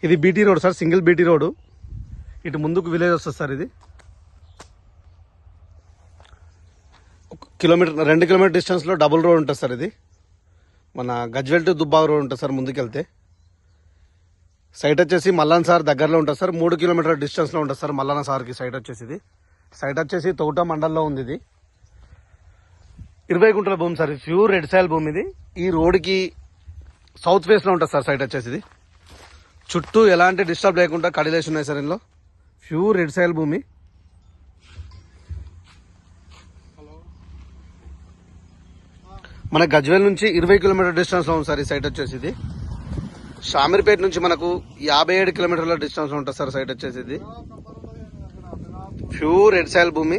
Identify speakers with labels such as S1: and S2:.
S1: ఇది BT road sir, single BT road. ఇటు ముందుకు విలేజ్ వస్తుంది సార్. ఇది 2 కిలోమీటర్ డిస్టెన్స్ లో డబుల్ రోడ్ ఉంటుంది సార్. ఇది మన గజ్వెల్ టు దుబ్బాక రోడ్ ఉంటుంది సార్. ముందుకెళ్తే సైట్ వచ్చేసి మల్లాన్ సార్ దగ్గరలో ఉంటుంది సార్. 3 కిలోమీటర్ డిస్టెన్స్ లో ఉంటుంది సార్ మల్లాన సార్కి సైట్ వచ్చేసి. ఇది సైట్ వచ్చేసి తోట మండల్లో ఉంది. ఇది 20 గుంటల భూమి సార్. ప్యూర్ రెడ్ సాయిల్ భూమి. ఇది ఈ రోడ్కి సౌత్ ఫేస్ లో ఉంటుంది సార్ సైట్ వచ్చేసి. ఇది చుట్టూ ఎలాంటి డిస్టర్బ్ లేకుండా కడిలేసి ఉన్నాయి సార్. ఇందులో ప్యూర్ రెడ్ సాయిల్ భూమి. మన గజ్వేల్ నుంచి 20 కిలోమీటర్ డిస్టెన్స్ లో ఉంది సార్ ఈ సైట్ వచ్చేసి. ఇది షామీర్పేట నుంచి మనకు 57 కిలోమీటర్ల డిస్టెన్స్ లో ఉంటుంది సార్ సైట్ వచ్చేసి. ఇది ప్యూర్ రెడ్ సాయిల్ భూమి.